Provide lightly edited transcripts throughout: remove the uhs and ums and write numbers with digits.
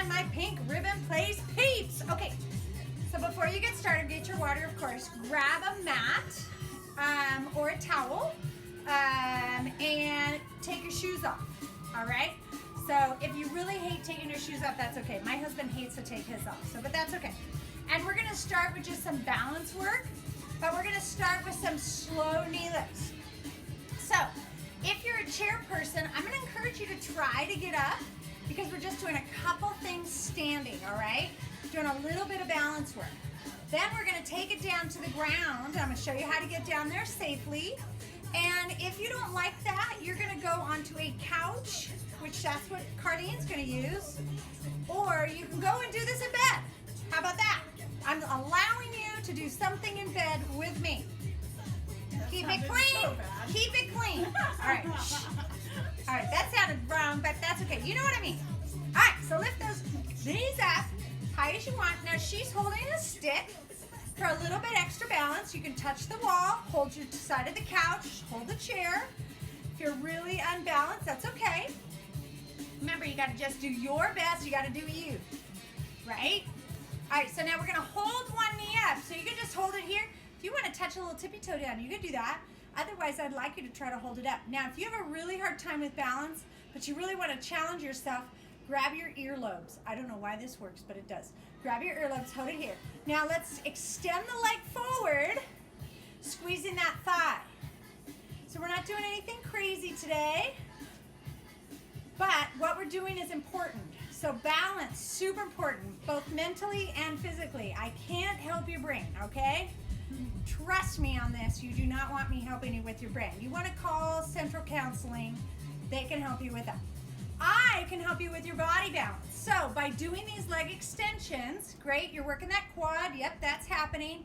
and my pink ribbon plays peeps. Okay, so before you get started, get your water, of course. Grab a mat or a towel and take your shoes off, all right? So if you really hate taking your shoes off, that's okay. My husband hates to take his off, but that's okay. And we're gonna start with just some balance work, but we're gonna start with some slow knee lifts. So if you're a chair person, I'm gonna encourage you to try to get up because we're just doing a couple things standing, all right? Doing a little bit of balance work. Then we're gonna take it down to the ground. I'm gonna show you how to get down there safely. And if you don't like that, you're gonna go onto a couch, which that's what Carlene's gonna use, or you can go and do this in bed. How about that? I'm allowing you to do something in bed with me. Keep it clean. So Keep it clean. All right. All right, that sounded wrong, but that's okay. You know what I mean. All right, so lift those knees up, high as you want. Now she's holding a stick for a little bit extra balance. You can touch the wall, hold your side of the couch, hold the chair. If you're really unbalanced, that's okay. Remember, you got to just do your best. You got to do you, right? All right, so now we're going to hold one knee up. So you can just hold it here. If you want to touch a little tippy toe down, you can do that. Otherwise, I'd like you to try to hold it up. Now, if you have a really hard time with balance, but you really want to challenge yourself, grab your earlobes. I don't know why this works, but it does. Grab your earlobes, hold it here. Now let's extend the leg forward, squeezing that thigh. So we're not doing anything crazy today, but what we're doing is important. So balance, super important, both mentally and physically. I can't help your brain, okay? Trust me on this. You do not want me helping you with your brain. You want to call Central Counseling. They can help you with that. I can help you with your body balance. So by doing these leg extensions, great, you're working that quad. Yep, that's happening.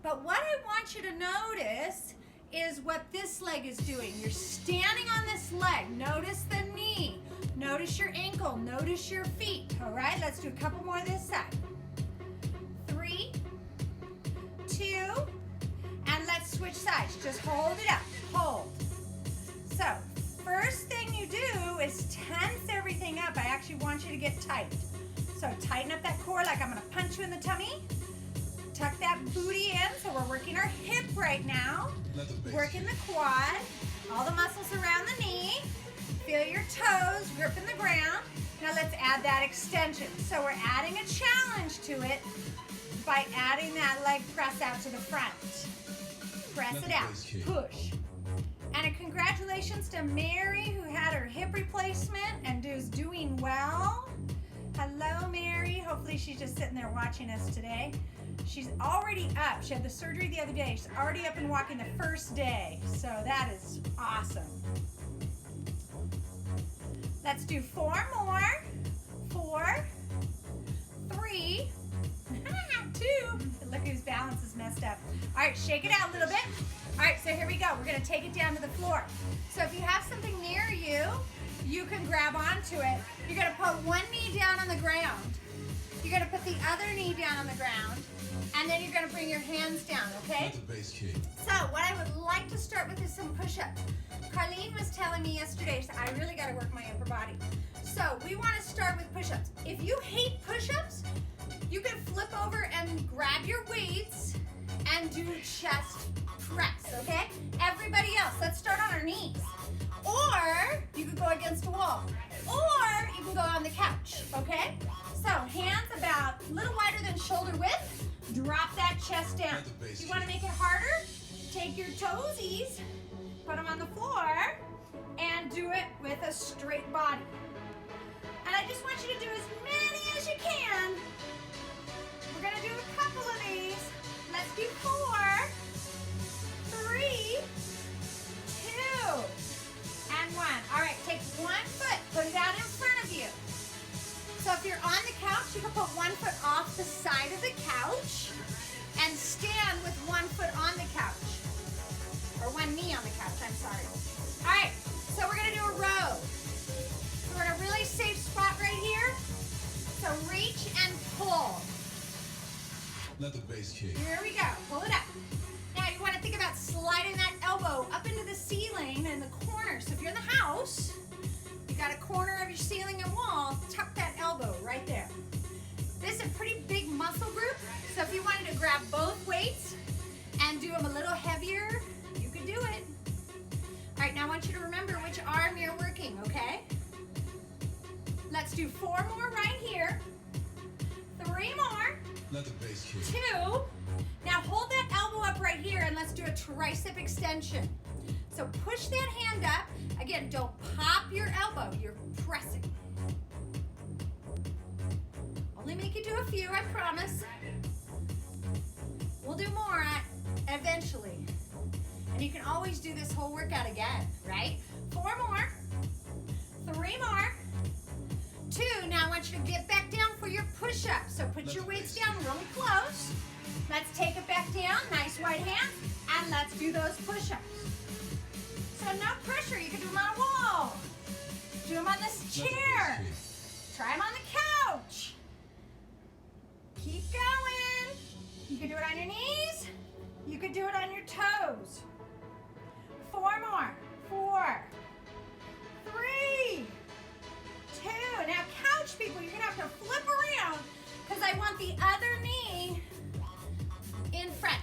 But what I want you to notice is what this leg is doing. You're standing on this leg. Notice the knee. Notice your ankle. Notice your feet. All right, let's do a couple more this side. 3, 2, and let's switch sides. Just hold it up. Hold. So first thing you do is tense everything up. I actually want you to get tight. So tighten up that core like I'm going to punch you in the tummy. Tuck that booty in. So we're working our hip right now. Working the quad. All the muscles around the knee. Feel your toes gripping the ground. Now let's add that extension. So we're adding a challenge to it by adding that leg press out to the front. Press it out. Push. And a congratulations to Mary, who had her hip replacement and is doing well. Hello, Mary. Hopefully she's just sitting there watching us today. She's already up. She had the surgery the other day. She's already up and walking the first day. So that is awesome. Let's do 4 more. 4, 3, 2. Look whose balance is messed up. All right, shake it out a little bit. All right, so here we go. We're going to take it down to the floor. So if you have something near you, you can grab onto it. You're going to put one knee down on the ground. You're going to put the other knee down on the ground. And then you're going to bring your hands down, okay? So what I would like to start with is some push-ups. Carlene was telling me yesterday, so I really got to work my upper body. So we want to start with push-ups. If you hate push-ups, you can flip over and grab your weights and do chest press, okay? Everybody else, let's start on our knees. Or you could go against a wall. Or you can go on the couch, okay? So hands about a little wider than shoulder width. Drop that chest down. If you want to make it harder, take your toesies, put them on the floor, and do it with a straight body. And I just want you to do as many as you can. We're going to do a couple of these. Let's do 4, 3, 2, and 1. All right, take one foot, put it out in front of you. So if you're on the couch, you can put one foot off the side of the couch and stand with one foot on the couch. Or one knee on the couch, I'm sorry. All right, so we're going to do a row. So we're in a really safe spot right here. So reach and pull. Let the bass kick. Here we go. Pull it up. Now you want to think about sliding that elbow up into the ceiling and the corner. So if you're in the house, you got a corner of your ceiling and wall, tuck that elbow right there. pretty big muscle group. So if you wanted to grab both weights and do them a little heavier, you could do it. All right, now I want you to remember which arm you're working, okay? Let's do 4 more right here. 3 more. Let the bass kick. 2. Now hold that elbow up right here and let's do a tricep extension. So push that hand up. Again, don't pop your elbow, you're pressing. Only make you do a few, I promise. We'll do more eventually. And you can always do this whole workout again, right? 4 more. 3 more. 2. Now I want you to get back down for your push-up. So put your weights down really close. Let's take it back down, nice wide hand, and let's do those push-ups. So no pressure, you can do them on a wall. Do them on this chair. Try them on the couch. Keep going. You can do it on your knees. You could do it on your toes. 4 more. 4, 3, 2. Now couch people, you're gonna have to flip around because I want the other knee in front.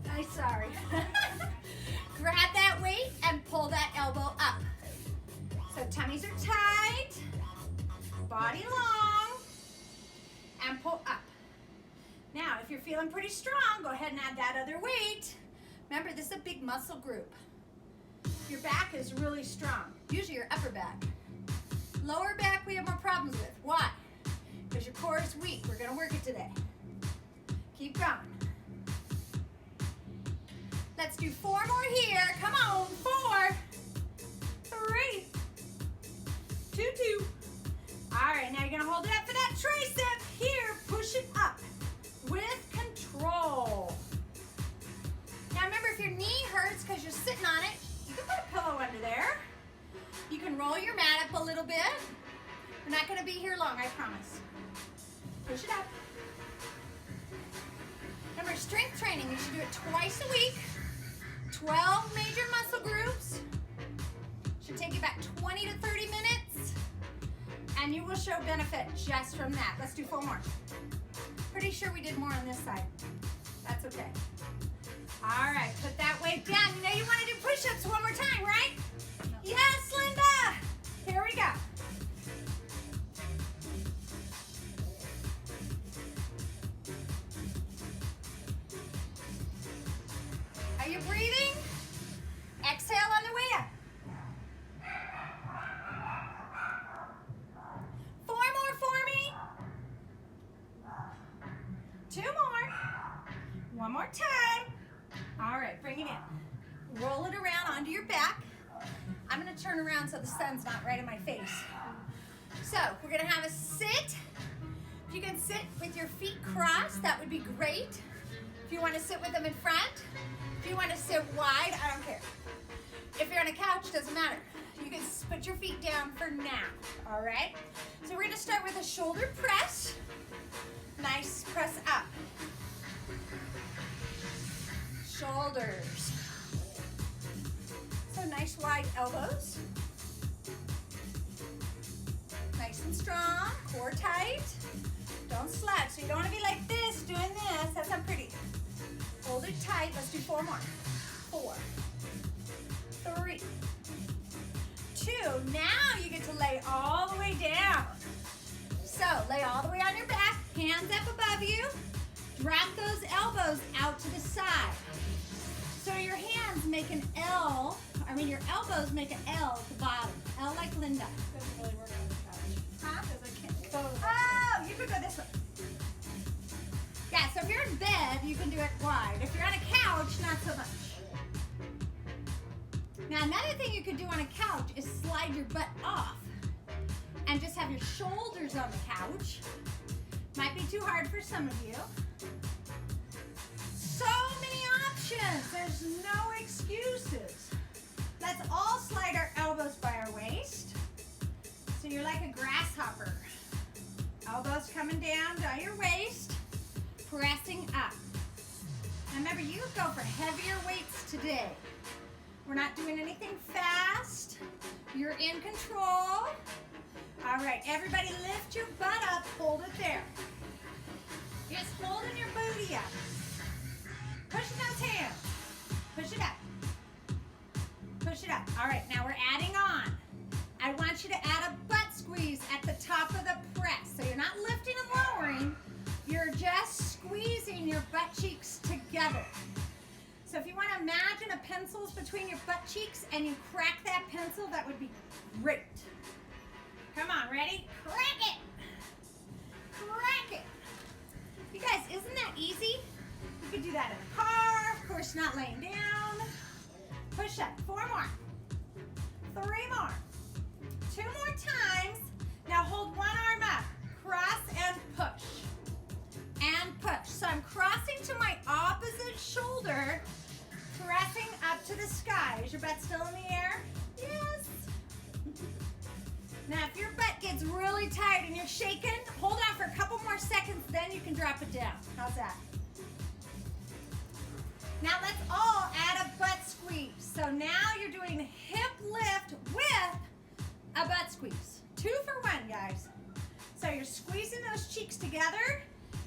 I'm sorry. Grab that weight and pull that elbow up. So tummies are tight, body long, and pull up. Now, if you're feeling pretty strong, go ahead and add that other weight. Remember, this is a big muscle group. Your back is really strong, usually your upper back. Lower back we have more problems with. Why? Because your core is weak. We're gonna work it today. Keep going. Let's do 4 more here. Come on, 4, 3, 2, 2. All right, now you're gonna hold it up for that tricep. Here, push it up with control. Now remember, if your knee hurts because you're sitting on it, you can put a pillow under there. You can roll your mat up a little bit. We're not gonna be here long, I promise. Push it up. Remember, strength training, you should do it twice a week. 12 major muscle groups. Should take you about 20 to 30 minutes. And you will show benefit just from that. Let's do 4 more. Pretty sure we did more on this side. That's okay. All right, put that weight down. You know you want to do push-ups one more time, right? Yes, Linda. Here we go. Are you breathing? Exhale on the way up. 4 more for me. 2 more. 1 more time. All right, bring it in. Roll it around onto your back. I'm gonna turn around so the sun's not right in my face. So we're gonna have a sit. If you can sit with your feet crossed, that would be great. If you wanna sit with them in front, if you wanna sit wide, I don't care. If you're on a couch, doesn't matter. You can put your feet down for now, all right? So we're gonna start with a shoulder press. Nice press up. Shoulders. So nice wide elbows. Nice and strong, core tight. Don't slack. So you don't want to be like this, doing this. That's not pretty. Hold it tight. Let's do 4 more. 4, 3, 2. Now you get to lay all the way down. So lay all the way on your back, hands up above you. Drop those elbows out to the side. So your hands make an L. Your elbows make an L at the bottom. L like Linda. Doesn't really work on the couch. Huh? Because I can't go. Oh, you could go this way. Yeah, so if you're in bed, you can do it wide. If you're on a couch, not so much. Now, another thing you could do on a couch is slide your butt off and just have your shoulders on the couch. Might be too hard for some of you. So many options. There's no excuses. Let's all slide our elbows by our waist. So you're like a grasshopper. Elbows coming down by your waist, pressing up. Now remember, you go for heavier weights today. We're not doing anything fast. You're in control. All right, everybody lift your butt up, hold it there. Just holding your booty up. Pushing those hands. Push it up. Push it up. All right, now we're adding on. I want you to add a butt squeeze at the top of the press. So you're not lifting and lowering, you're just squeezing your butt cheeks together. So if you want to imagine a pencil's between your butt cheeks and you crack that pencil, that would be great. Come on, ready? Crack it! Crack it! You guys, isn't that easy? You could do that in a car, of course not laying down. Push up, 4 more. 3 more. 2 more times. Now hold one arm up, cross and push. And push. So I'm crossing to my opposite shoulder, pressing up to the sky. Is your butt still in the air? Yes. Now if your butt gets really tight and you're shaking, hold on for a couple more seconds, then you can drop it down. How's that? Now let's all add a butt squeeze. So now you're doing hip lift with a butt squeeze. 2 for 1, guys. So you're squeezing those cheeks together,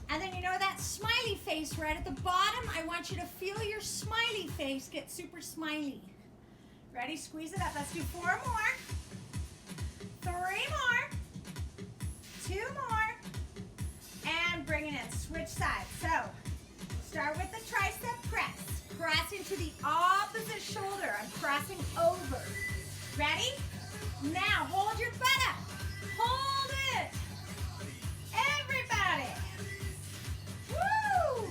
and then you know that smiley face right at the bottom? I want you to feel your smiley face get super smiley. Ready? Squeeze it up. Let's do 4 more. 3 more. 2 more. And bring it in. Switch sides. So start with the tricep press. Crossing to the opposite shoulder. I'm crossing over. Ready? Now hold your butt up. Hold it. Everybody. Woo!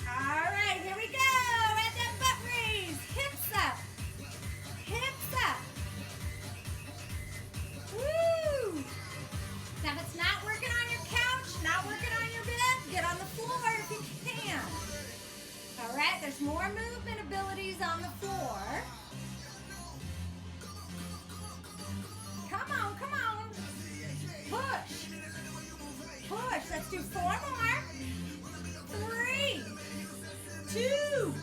All right, here we go. Add that butt raise. Hips up. Hips up. Woo! Now if it's not working on your couch, not working on your bed, get on the floor if you can. All right, there's more movement abilities on the floor. Come on, come on. Push. Push. Let's do 4 more. 3, 2,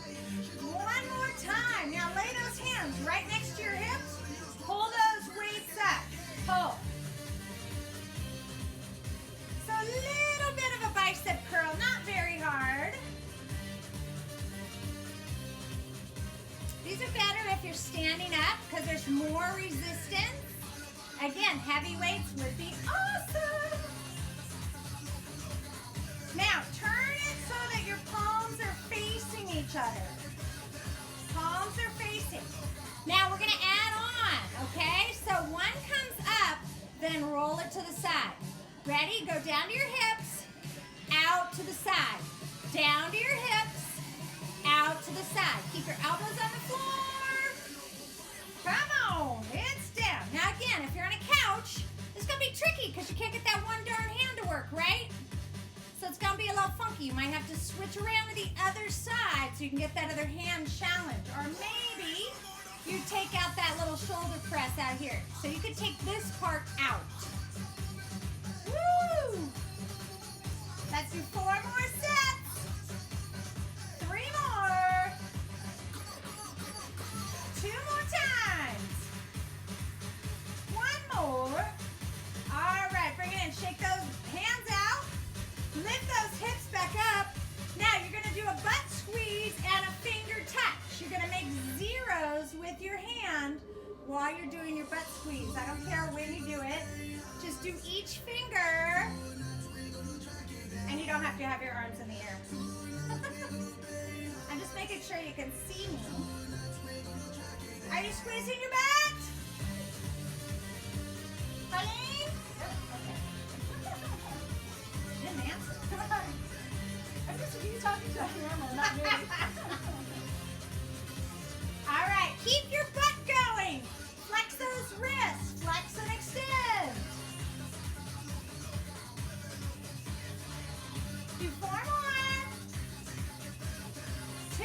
1 more time. Now lay those hands right next to your hips. Pull those weights up. Pull. So a little bit of a bicep curl, not very hard. These are better if you're standing up because there's more resistance. Again, heavy weights would be awesome. Now, turn it so that your palms are facing each other. Palms are facing. Now, we're going to add on, okay? So one comes up, then roll it to the side. Ready? Go down to your hips, out to the side. Down to your hips, out to the side. Keep your elbows on the floor. Come on, it's down. Now again, if you're on a couch, it's gonna be tricky because you can't get that one darn hand to work, right? So it's gonna be a little funky. You might have to switch around to the other side so you can get that other hand challenge. Or maybe you take out that little shoulder press out here. So you could take this part out. Woo! Let's do 4 more sets. 3 more. 2 more times. 1 more. All right, bring it in. Shake those hands out. Lift those hips back up. Now you're going to do a butt squeeze and a finger touch. You're going to make zeros with your hand while you're doing your butt squeeze. I don't care when you do it. Just do each finger. And you don't have to have your arms in the air. I'm just making sure you can see me. Are you squeezing your butt? Honey? Okay. Didn't answer. I'm just you talking to a camera, not me. All right, keep your butt going. Flex those wrists. Flex and extend. Do 4 more. 2,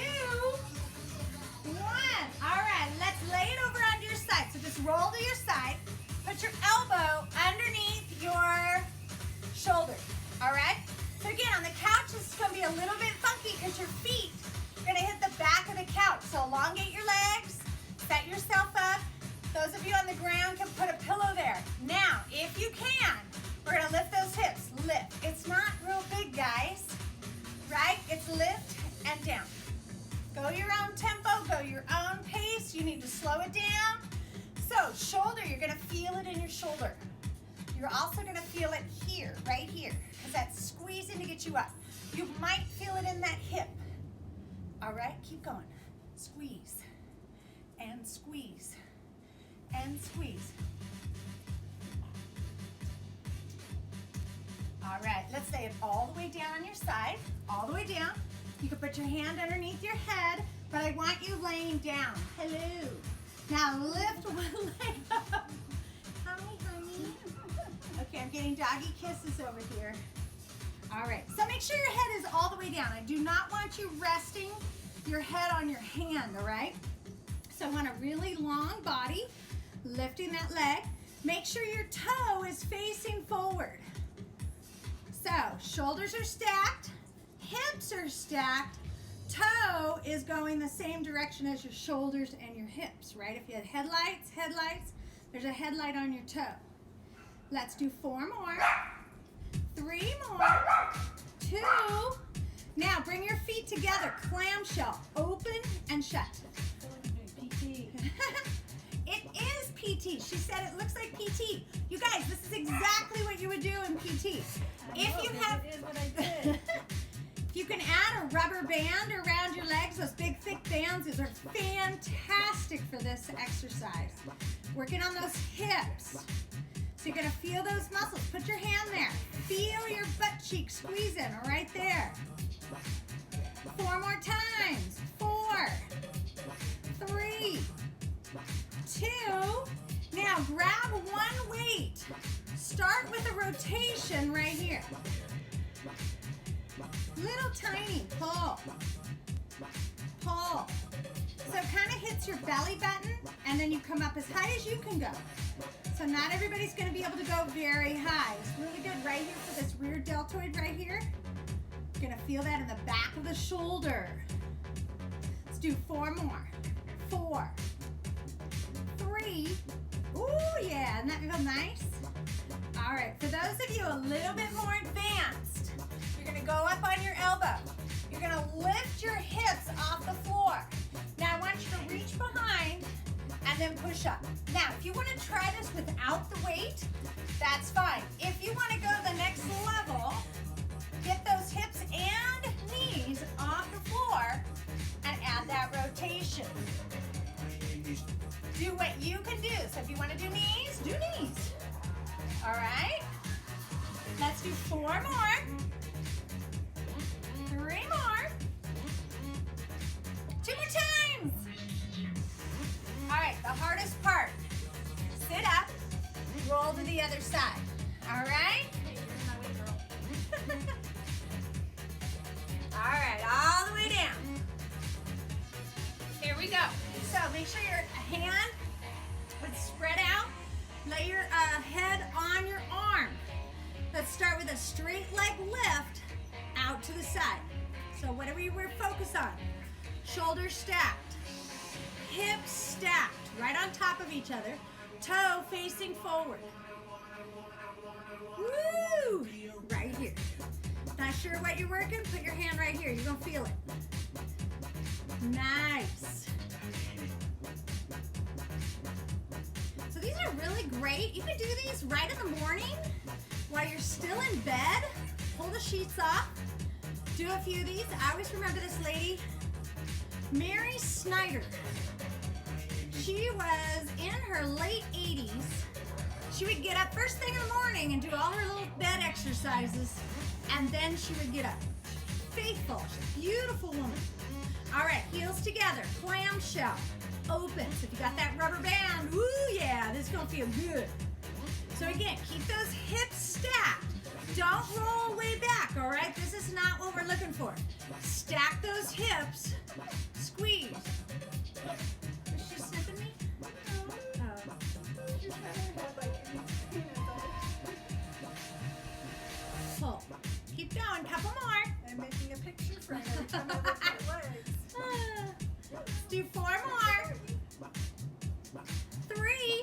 1. All right, let's lay it over onto your side. So just roll to your side. Put your elbow underneath your shoulder. All right? So again, on the couch, this is going to be a little bit funky because your feet are going to hit the back of the couch. So elongate your legs. Set yourself up. Those of of you on the ground can put a pillow there. Now, if you can, we're gonna lift those hips. Lift. It's not real big, guys, right? It's lift and down. Go your own tempo, go your own pace. You need to slow it down. So, shoulder, you're gonna feel it in your shoulder. You're also gonna feel it here, right here, because that's squeezing to get you up. You might feel it in that hip. All right, keep going. Squeeze, and squeeze, and squeeze. All right, let's lay it all the way down on your side, all the way down. You can put your hand underneath your head, but I want you laying down. Hello. Now lift one leg up. Hi, honey. Okay, I'm getting doggy kisses over here. All right, so make sure your head is all the way down. I do not want you resting your head on your hand, all right? So I want a really long body, lifting that leg. Make sure your toe is facing forward. So shoulders are stacked, hips are stacked, toe is going the same direction as your shoulders and your hips, right? If you had headlights, there's a headlight on your toe. Let's do 4 more, 3 more, 2. Now bring your feet together, clamshell, open and shut. PT. It is PT. She said it looks like PT. You guys, this is exactly what you would do in PT. If you have, It is what I did. if you can add a rubber band around your legs, those big thick bands, these are fantastic for this exercise. Working on those hips. So you're gonna feel those muscles. Put your hand there. Feel your butt cheek squeezing right there. 4 more times. 4, 3, 2. Now grab one weight. Start with a rotation right here. Little tiny pull. Pull. So it kind of hits your belly button and then you come up as high as you can go. So not everybody's going to be able to go very high. It's really good right here for this rear deltoid right here. You're going to feel that in the back of the shoulder. Let's do 4 more. 4, 3. Ooh, yeah, isn't that feel nice? All right, for those of you a little bit more advanced, you're going to go up on your elbow. You're going to lift your hips off the floor. Now I want you to reach behind and then push up. Now, if you want to try this without the weight, that's fine. If you want to go the next level, get those hips and knees off the floor and add that rotation. Do what you can do. So if you want to do knees, do knees. All right? Let's do 4 more. 3 more. 2 more times. All right, the hardest part. Sit up, roll to the other side. All right? All right, all the way down. Here we go. So make sure your hand is spread out. Lay your head on your arm. Let's start with a straight leg lift out to the side. So whatever we're focused on. Shoulders stacked. Hips stacked, right on top of each other. Toe facing forward. Woo! Right here. Not sure what you're working? Put your hand right here. You're going to feel it. Nice. So these are really great. You can do these right in the morning while you're still in bed. Pull the sheets off. Do a few of these. I always remember this lady, Mary Snyder. She was in her late 80s. She would get up first thing in the morning and do all her little bed exercises, and then she would get up. Faithful, she's a beautiful woman. All right, heels together, clamshell, open. So if you got that rubber band, ooh yeah, this is gonna feel good. So again, keep those hips stacked. Don't roll way back, all right? This is not what we're looking for. Stack those hips, squeeze. Is she sniffing me? Pull. Keep going, couple more. I'm making a picture frame every time I lift my legs. Let's do 4 more. 3.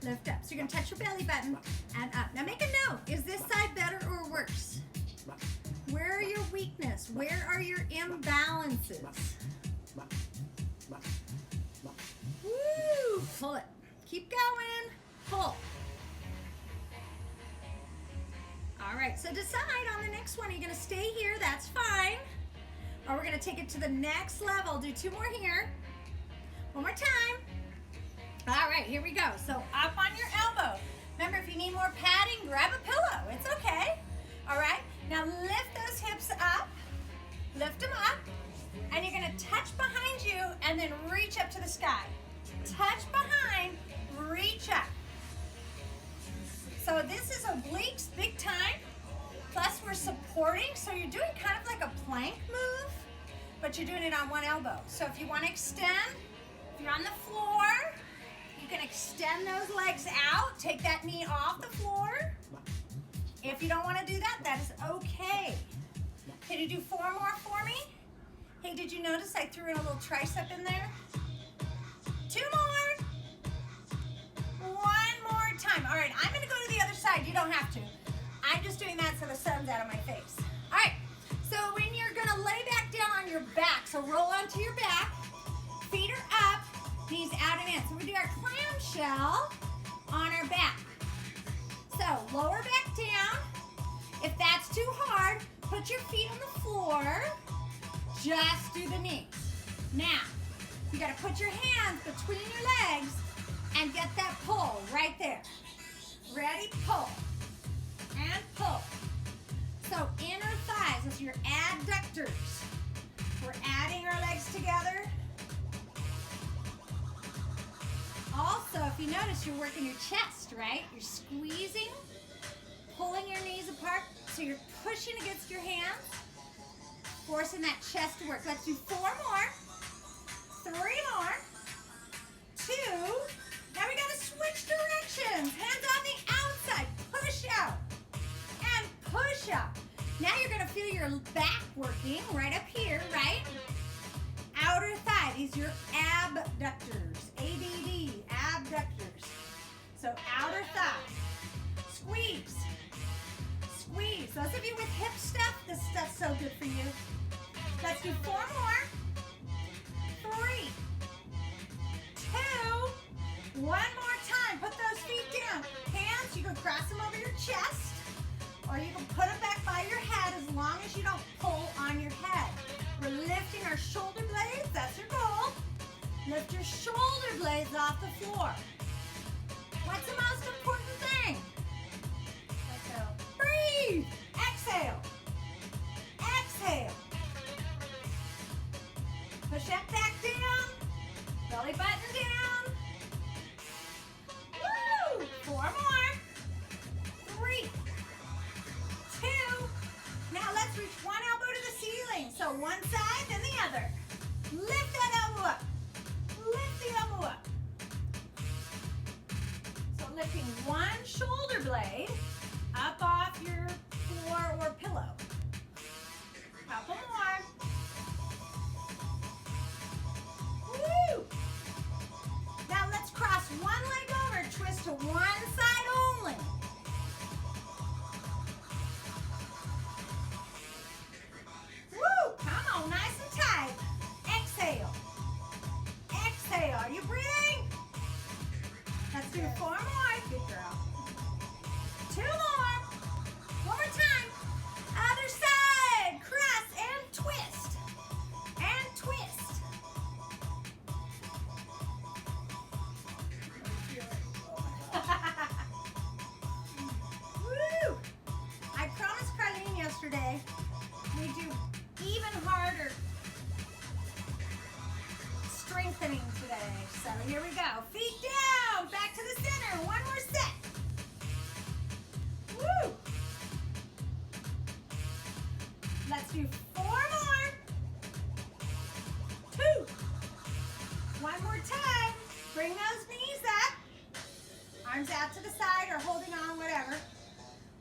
lift up. So you're gonna touch your belly button and up. Now make a note, is this side better or worse? Where are your weakness? Where are your imbalances? Woo! Pull it. Keep going. Pull. All right, so decide on the next one. Are you gonna stay here? That's fine. Or we're gonna take it to the next level. Do 2 more here. One more time. All right, here we go. So up on your elbow. Remember, if you need more padding, grab a pillow. It's okay. All right, now lift those hips up. Lift them up. And you're gonna touch behind you and then reach up to the sky. Touch behind, reach up. So this is obliques big time. Plus we're supporting, so you're doing kind of like a plank move, but you're doing it on one elbow. So if you want to extend, if you're on the floor, you can extend those legs out. Take that knee off the floor. If you don't want to do that, that is okay. Can you do 4 more for me? Hey, did you notice I threw in a little tricep in there? 2 more. 1 more time. All right, I'm going to go to the other side. You don't have to. I'm just doing that so the sun's out of my face. All right, so when you're going to lay back down on your back, so roll onto your back, feet are up, knees out and in. So we do our clamshell on our back. So lower back down. If that's too hard, put your feet on the floor. Just do the knees. Now, you got to put your hands between your legs and get that pull right there. Ready? Pull. And pull. So inner thighs, those are your adductors. We're adding our legs together. Also, if you notice, you're working your chest, right? You're squeezing, pulling your knees apart, so you're pushing against your hands, forcing that chest to work. Let's do 4 more, 3 more, 2. Now we gotta switch directions. Hands on the outside, push out, and push up. Now you're gonna feel your back working right up here, right? Outer thigh, these are your abductors, ADD, abductors. So outer thigh, squeeze, squeeze. Those of you with hip stuff, this stuff's so good for you. Let's do 4 more, 3, 2, 1 more time. Put those feet down. Hands, you can cross them over your chest, or you can put them back by your head as long as you don't pull on your head. We're lifting our shoulder blades, that's your goal. Lift your shoulder blades off the floor. What's the most important thing? Exhale. Breathe. Exhale. Exhale. Push that back down. Belly button down. Woo! 4 more. 3, 2. Now let's reach one elbow to the ceiling. So one side, then the other. Lift that elbow up. Lift the elbow up. So lifting one shoulder blade up off your floor or pillow. Couple more. Woo! Now let's cross one leg over, twist to one side only. Woo! Come on, nice and tight. Exhale. Exhale. Are you breathing? Let's do 4 more. Good girl. 2 more. 1 more time. Other side. Cross and twist. And twist. Woo! I promised Carlene yesterday we do even harder strengthening today. So here we go. Feet down, back to the center. 1 more set. Woo! Let's do 4 more. 2. 1 more time. Bring those knees up. Arms out to the side or holding on, whatever.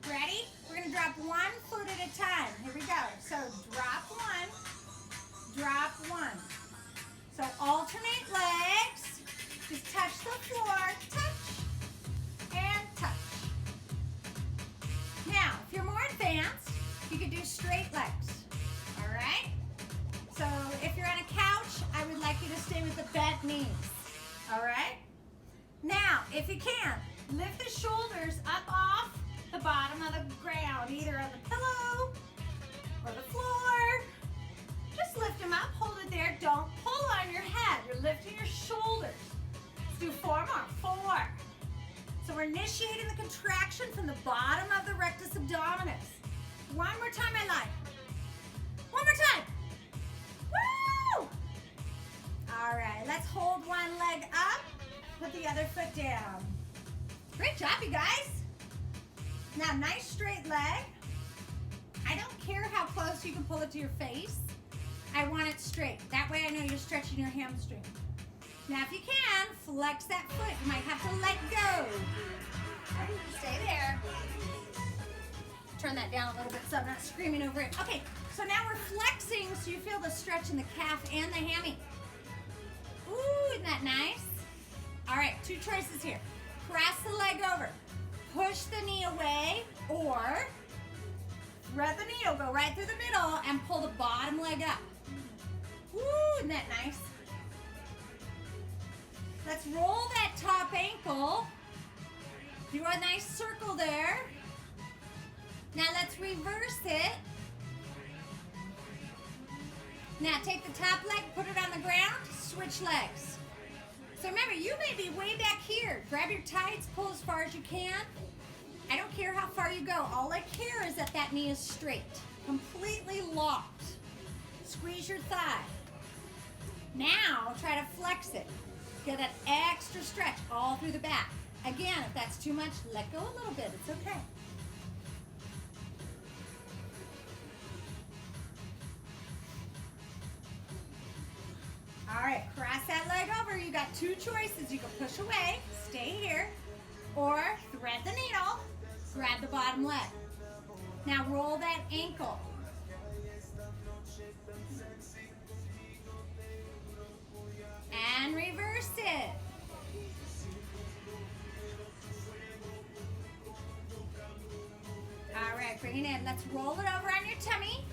Ready? We're going to drop 1 foot at a time. Here we go. So drop 1, drop 1. So alternate legs. Just touch the floor. Touch, if you can, lift the shoulders up off the bottom of the ground, either on the pillow or the floor. Just lift them up, hold it there. Don't pull on your head. You're lifting your shoulders. Let's do 4 more. 4. So we're initiating the contraction from the bottom of the rectus abdominis. One more time, my life. One more time. Woo! All right, let's hold one leg up, put the other foot down. Great job, you guys. Now, nice straight leg. I don't care how close you can pull it to your face. I want it straight. That way I know you're stretching your hamstring. Now, if you can, flex that foot. You might have to let go. Stay there. Turn that down a little bit so I'm not screaming over it. Okay, so now we're flexing so you feel the stretch in the calf and the hammy. Ooh, isn't that nice? All right, 2 choices here. Press the leg over. Push the knee away, or thread the needle, go right through the middle and pull the bottom leg up. Woo, isn't that nice? Let's roll that top ankle. Do a nice circle there. Now let's reverse it. Now take the top leg, put it on the ground, switch legs. So remember, you may be way back here. Grab your tights, pull as far as you can. I don't care how far you go. All I care is that that knee is straight, completely locked. Squeeze your thigh. Now try to flex it. Get that extra stretch all through the back. Again, if that's too much, let go a little bit. It's okay. All right, cross that leg over. You got 2 choices. You can push away, stay here, or thread the needle, grab the bottom leg. Now roll that ankle. And reverse it. All right, bring it in. Let's roll it over on your tummy.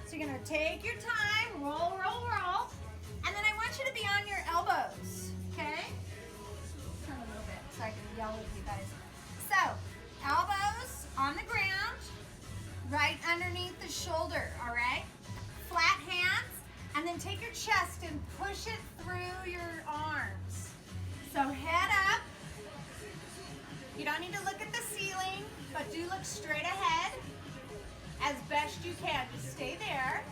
So you're gonna take your time, roll, roll, roll. And then I want you to be on your elbows, okay? Turn a little bit so I can yell with you guys. So, elbows on the ground, right underneath the shoulder, all right? Flat hands, and then take your chest and push it through your arms. So head up. You don't need to look at the ceiling, but do look straight ahead as best you can. Just stay there.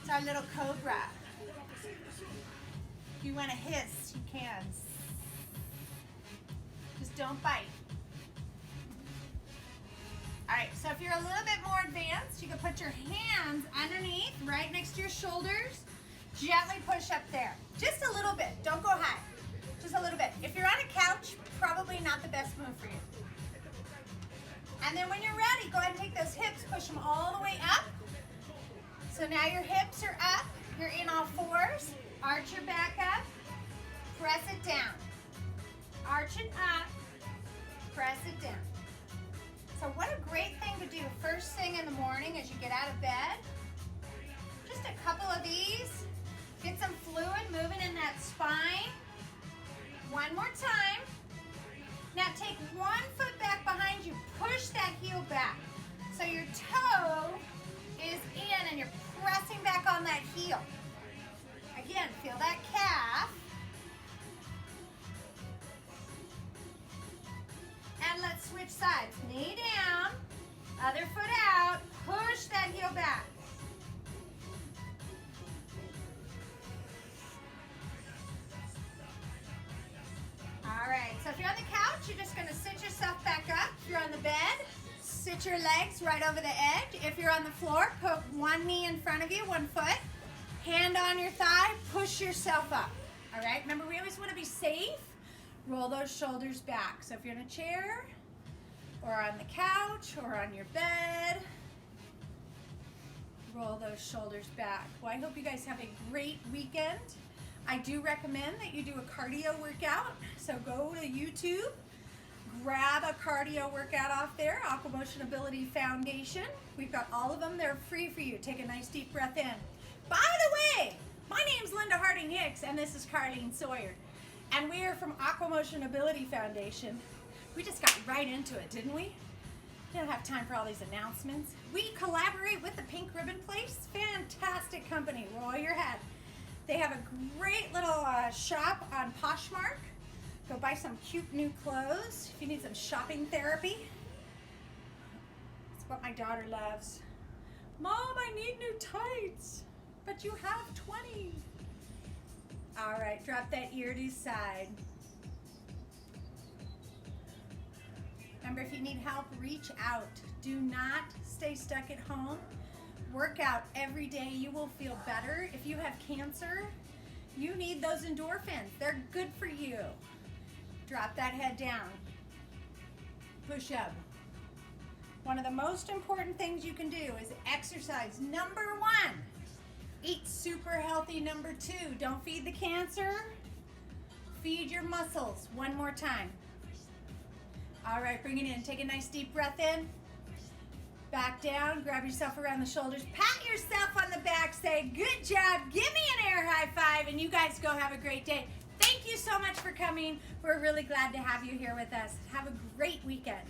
It's our little cobra. If you want to hiss, you can. Just don't bite. All right, so if you're a little bit more advanced, you can put your hands underneath, right next to your shoulders. Gently push up there. Just a little bit. Don't go high. Just a little bit. If you're on a couch, probably not the best move for you. And then when you're ready, go ahead and take those hips, push them all the way up. So now your hips are up. You're in all 4s. Arch your back up. Press it down. Arch it up. Press it down. So what a great thing to do first thing in the morning as you get out of bed. Just a couple of these. Get some fluid moving in that spine. One more time. Now take one foot back behind you. Push that heel back. So your toe is in and you're pressing back on that heel. Again, feel that calf. And let's switch sides. Knee down, other foot out, push that heel back. All right, so if you're on the couch, you're just gonna sit yourself back up. If you're on the bed, sit your legs right over the edge. If you're on the floor, put one knee in front of you, one foot, hand on your thigh, push yourself up. All right, remember we always wanna be safe. Roll those shoulders back. So if you're in a chair, or on the couch, or on your bed, roll those shoulders back. Well, I hope you guys have a great weekend. I do recommend that you do a cardio workout. So go to YouTube, grab a cardio workout off there, Aquamotion Ability Foundation. We've got all of them. They're free for you. Take a nice deep breath in. By the way, My name's Linda Harding Hicks, and this is Carlene Sawyer. And we are from Aquamotion Ability Foundation. We just got right into it, didn't we? Didn't have time for all these announcements. We collaborate with the Pink Ribbon Place. Fantastic company, roll your head. They have a great little shop on Poshmark. Go buy some cute new clothes if you need some shopping therapy. It's what my daughter loves. Mom, I need new tights, but you have 20. All right, drop that ear to side. Remember, if you need help, reach out. Do not stay stuck at home. Work out every day. You will feel better. If you have cancer, you need those endorphins. They're good for you. Drop that head down. Push up. One of the most important things you can do is exercise. Number 1, eat super healthy. Number 2, don't feed the cancer. Feed your muscles. One more time. All right, bring it in. Take a nice deep breath in. Back down, grab yourself around the shoulders, pat yourself on the back, say, good job, give me an air high five, and you guys go have a great day. Thank you so much for coming. We're really glad to have you here with us. Have a great weekend.